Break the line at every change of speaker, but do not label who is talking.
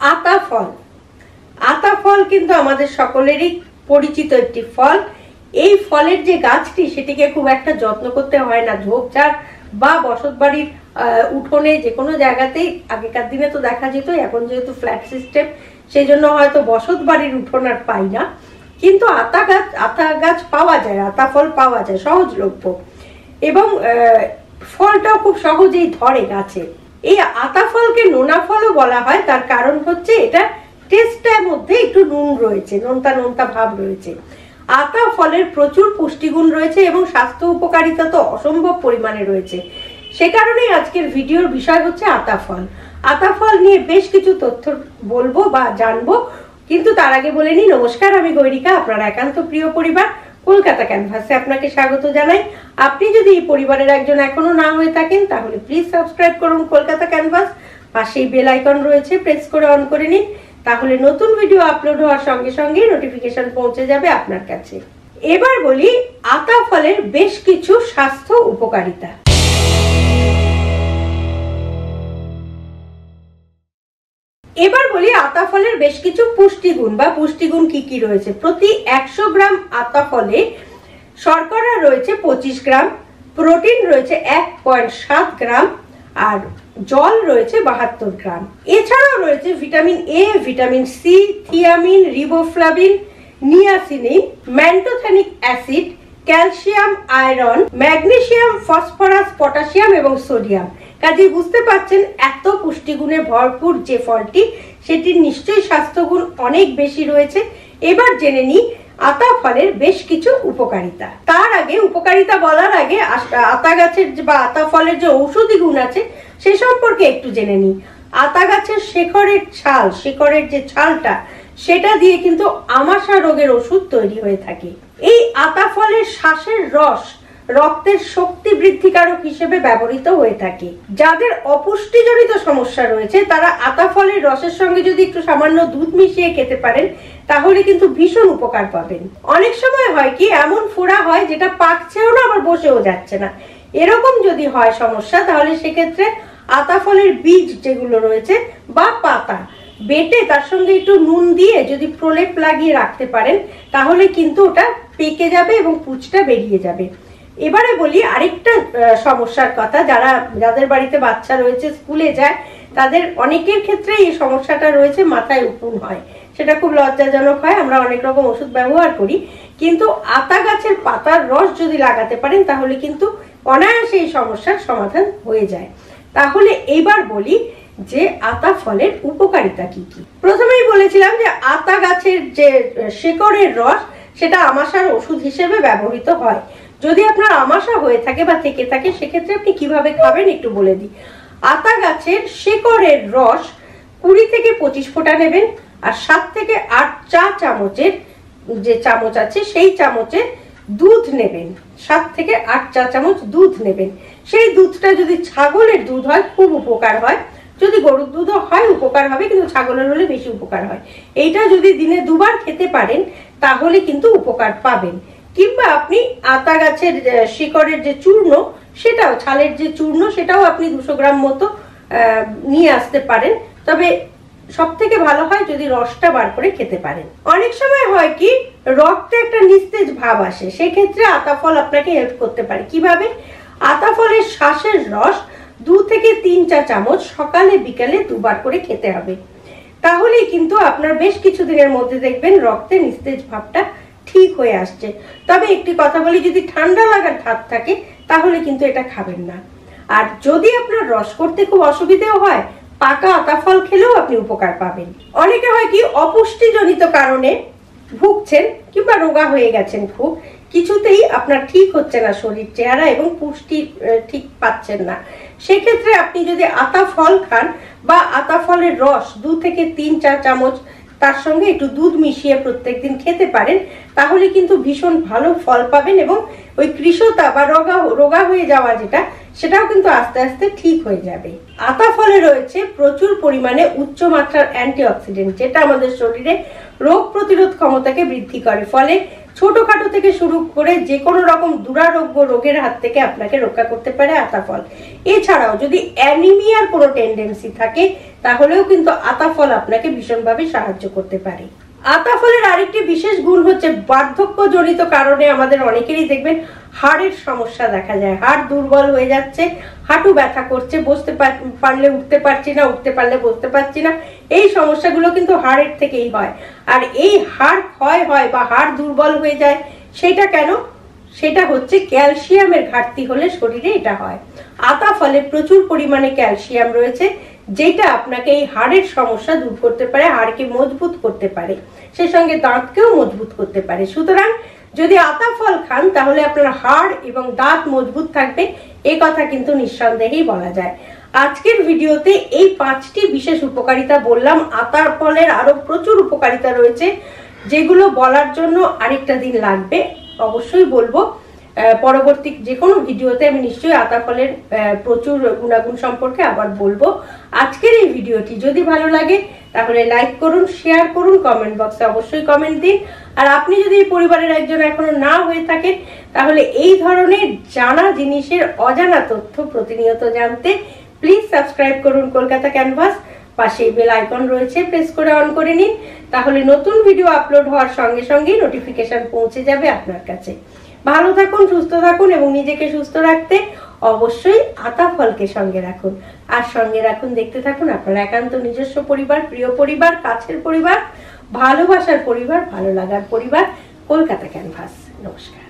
আতা ফল। আতা ফল কিন্তু আমাদের সকলেরই পরিচিত একটি ফল। এই ফলের যে গাছটি সেটিকে খুব একটা যত্ন করতে হয় না। ঝোপঝাড় বা বসতবাড়ির উঠোনে যে কোনো জায়গাতেই, আগেকার দিনে তো দেখা যেত, এখন যেহেতু ফ্ল্যাট সিস্টেম সেই জন্য হয়তো বসতবাড়ির উঠোন আর পাই না, কিন্তু আতা গাছ পাওয়া যায়, আতা ফল পাওয়া যায় সহজলভ্য, এবং ফলটাও খুব সহজেই ধরে গাছে। এই আতা ফলকে নোনা ফলও বলা হয়, তার কারণ হচ্ছে এটা টেস্টের মধ্যে একটু নুন রয়েছে, নোনতা নোনতা ভাব রয়েছে। আতা ফলের প্রচুর পুষ্টিগুণ রয়েছে এবং স্বাস্থ্য উপকারিতা তো অসম্ভব পরিমাণে রয়েছে। সে কারণেই আজকের ভিডিওর বিষয় হচ্ছে আতা ফল। আতা ফল নিয়ে বেশ কিছু তথ্য বলবো বা জানবো, কিন্তু তার আগে বলে নিই, নমস্কার, আমি গৈরিকা, আপনার একান্ত প্রিয় পরিবার কলকাতা ক্যানভাসে আপনাকে স্বাগত জানাই। আপনি যদি এই পরিবারের একজন এখনো না হয়ে থাকেন তাহলে প্লিজ সাবস্ক্রাইব করুন কলকাতা ক্যানভাস, পাশেই বেল আইকন রয়েছে, প্রেস করে অন করে নিন, তাহলে নতুন ভিডিও আপলোড হওয়ার সঙ্গে সঙ্গে নোটিফিকেশন পৌঁছে যাবে আপনার কাছে। এবার বলি আতা ফলের বেশ কিছু স্বাস্থ্য উপকারিতা। এবার বলি আতা ফলের বেশ কিছু পুষ্টিগুণ বা পুষ্টিগুণ কি কি রয়েছে। প্রতি 100 গ্রাম আতা ফলে শর্করা রয়েছে 25 গ্রাম, প্রোটিন রয়েছে 1.7 গ্রাম, আর জল রয়েছে 72 গ্রাম। এছাড়াও রয়েছে vitamin A, vitamin C, thiamine, riboflavin, niacin, pantothenic acid, calcium, iron, magnesium, phosphorus, potassium এবং সোডিয়াম। কাজে বুঝতে পারছেন এত পুষ্টিগুণে ভরপুর যে ফলটি, সেটির নিশ্চয়ই স্বাস্থ্যগুণ অনেক বেশি রয়েছে। এবার জেনে নিই আতা ফলের বেশ কিছু উপকারিতা। তার আগে উপকারিতা বলার আগে আতা গাছের বা আতা ফলের যে ঔষধি গুণ আছে সে সম্পর্কে একটু জেনে নিই। আতা গাছের শিকড়ের যে ছালটা, সেটা দিয়ে কিন্তু আমাশা রোগের ওষুধ তৈরি হয়ে থাকে। এই আতা ফলের শ্বাসের রস রক্তের শক্তি বৃদ্ধিকারক হিসেবে ব্যবহৃত হয়ে থাকে। যাদের অপুষ্টিজনিত সমস্যা রয়েছে তারা আতা ফলের রসের সঙ্গে যদি একটু সামান্য দুধ মিশিয়ে খেতে পারেন তাহলে কিন্তু ভীষণ উপকার পাবেন। অনেক সময় হয় কি, এমন ফোড়া হয় যেটা পাকছেও না আবার বসেও যাচ্ছে না, এরকম যদি হয় সমস্যা, তাহলে সেক্ষেত্রে আতা ফলের বীজ যেগুলো রয়েছে বা পাতা বেটে তার সঙ্গে একটু নুন দিয়ে যদি প্রলেপ লাগিয়ে রাখতে পারেন তাহলে কিন্তু ওটা পেকে যাবে এবং পুঁজটা বেরিয়ে যাবে। এবারে বলি আরেকটা সমস্যার কথা। যাদের বাড়িতে বাচ্চা রয়েছে, স্কুলে যায়, তাদের অনেকের ক্ষেত্রে এই সমস্যাটা রয়েছে, মাথায় উকুন হয়। সেটা খুব লজ্জাজনক হয়, আমরা অনেক রকম ওষুধ ব্যবহার করি, কিন্তু আতা গাছের পাতার রস যদি লাগাতে পারেন তাহলে কিন্তু অনায়াসে এই সমস্যার সমাধান হয়ে যায়। তাহলে এবার বলি যে আতা ফলের উপকারিতা কি কি। প্রথমেই বলেছিলাম যে আতা গাছের যে শিকড়ের রস সেটা আমাশার ওষুধ হিসেবে ব্যবহৃত হয়। যদি আপনার আমাশা হয়ে থাকে বা থেকে থাকে সেক্ষেত্রে আপনি কিভাবে খাবেন একটু বলে দিই। আতা গাছের শিকড়ের রস 20 থেকে 25 ফোঁটা নেবেন, আর 7 থেকে 8 চা চামচের যে চামচ আছে সেই চামচে দুধ নেবেন। 7 থেকে 8 চা চামচ দুধ নেবেন। সেই দুধটা যদি ছাগলের দুধ হয় খুব উপকার হয়, যদি গরুর দুধও হয় উপকার হবে, কিন্তু ছাগলের হলে বেশি উপকার হয়। এইটা যদি দিনে 2 বার খেতে পারেন তাহলে কিন্তু উপকার পাবেন। কিংবা আপনি আতা গাছের শিকড়ের যে চূর্ণ, সেটাও ছালের যে চূর্ণ সেটাও আপনি 200 গ্রাম মতো নিয়ে আসতে পারেন। তবে সব থেকে ভালো হয় যদি রসটা বার করে খেতে পারেন। অনেক সময় হয় কি, রক্তে একটা নিস্তেজ ভাব আসে, সেক্ষেত্রে আতা ফল আপনাকে হেল্প করতে পারে। কিভাবে? আতা ফলের শ্বাসের রস 2 থেকে 3 চা চামচ সকালে বিকালে 2 বার করে খেতে হবে। তাহলেই কিন্তু আপনার বেশ কিছু দিনের মধ্যে দেখবেন রক্তে নিস্তেজ ভাবটা ঠিক হয়ে আসছে। তবে একটি কথা বলি, যদি ঠান্ডা লাগার ধাত থাকে তাহলে কিন্তু এটা খাবেন না। আর যদি আপনার রস করতে খুব অসুবিধাও হয়, পাকা আতা ফল খেলেও আপনি উপকার পাবেন। অনেকে হয় কি, অপুষ্টিজনিত কারণে ভুগছেন কিংবা রোগা হয়ে গেছেন, খুব কিছুতেই আপনার ঠিক হচ্ছে না শরীর চেহারা এবং পুষ্টি ঠিক পাচ্ছেন না, সেক্ষেত্রে আপনি যদি আতা ফল খান বা আতা ফলের রস 2 থেকে 3 চা চামচ তার সঙ্গে একটু দুধ মিশিয়ে প্রত্যেকদিন খেতে পারেন তাহলে কিন্তু ভীষণ ভালো ফল পাবেন, এবং ওই কৃশতা বা রোগা হয়ে যাওয়া সেটাও কিন্তু আস্তে আস্তে ঠিক হয়ে যাবে। আতা ফলে রয়েছে প্রচুর পরিমাণে উচ্চ মাত্রার অ্যান্টিঅক্সিডেন্ট, যেটা আমাদের শরীরে রোগ প্রতিরোধ ক্ষমতাকে বৃদ্ধি করে। ফলে ছোটখাটো থেকে শুরু করে যে কোনো রকম দুরারোগ্য রোগের হাত থেকে আপনাকে রক্ষা করতে পারে আতা ফল। এছাড়াও যদি অ্যানিমিয়ার কোনো টেন্ডেন্সি থাকে তাহলেও কিন্তু আতা ফল আপনাকে ভীষণভাবে সাহায্য করতে পারে। আতা ফলের আরেকটি বিশেষ গুণ হচ্ছে বার্ধক্যজনিত কারণে আমাদের অনেকেরই দেখবেন হাড়ের সমস্যা দেখা যায়, হাড় দুর্বল হয়ে যাচ্ছে, হাঁটু ব্যথা করছে, বসতে পারলে উঠতে পারছি না, উঠতে পারলে বসতে পারছি না, এই সমস্যাগুলো কিন্তু হাড়ের থেকেই হয়। আর এই হাড় ক্ষয় হয় বা হাড় দুর্বল হয়ে যায়, সেটা কেন? সেটা হচ্ছে ক্যালসিয়ামের ঘাটতি হলে শরীরে এটা হয়। আতা ফলে প্রচুর পরিমাণে ক্যালসিয়াম রয়েছে, যেটা আপনাকে এই হাড়ের সমস্যা দূর করতে পারে, হাড়কে মজবুত করতে পারে, সেই সঙ্গে দাঁতকেও মজবুত করতে পারে। সুতরাং যদি আতা ফল খান তাহলে আপনার হাড় এবং দাঁত মজবুত থাকবে, এ কথা কিন্তু নিঃসন্দেহেই বলা যায়। আজকের ভিডিওতে এই 5টি বিশেষ উপকারিতা বললাম। আতা ফলের আরো প্রচুর উপকারিতা রয়েছে, যেগুলো বলার জন্য আরেকটা দিন লাগবে, অবশ্যই বলবো। পরবর্তী যে কোনো ভিডিওতে আমি নিশ্চয়ই আতা ফলের প্রচুর গুণাগুণ সম্পর্কে আবার বলবো। আজকের এই ভিডিওটি যদি ভালো লাগে তাহলে লাইক করুন, শেয়ার করুন, কমেন্ট বক্সে অবশ্যই কমেন্ট দিন। আর আপনি যদি এই পরিবারের একজন এখনো না হয়ে থাকেন তাহলে এই ধরনের জানা জিনিসের অজানা তথ্য প্রতিনিয়ত জানতে প্লিজ সাবস্ক্রাইব করুন কলকাতা ক্যানভাস। পাশে বেল আইকন রয়েছে, প্রেস করে অন করে নিন, তাহলে নতুন ভিডিও আপলোড হওয়ার সঙ্গে সঙ্গেই নোটিফিকেশন পৌঁছে যাবে আপনার কাছে। ভালো থাকুন, সুস্থ থাকুন এবং নিজেকে সুস্থ রাখতে অবশ্যই আতা ফলকে সঙ্গে রাখুন। আর সঙ্গে রাখুন, দেখতে থাকুন আপনার একান্ত নিজস্ব পরিবার, প্রিয় পরিবার, কাছের পরিবার, ভালোবাসার পরিবার, ভালো লাগার পরিবার, কলকাতা ক্যানভাস। নমস্কার।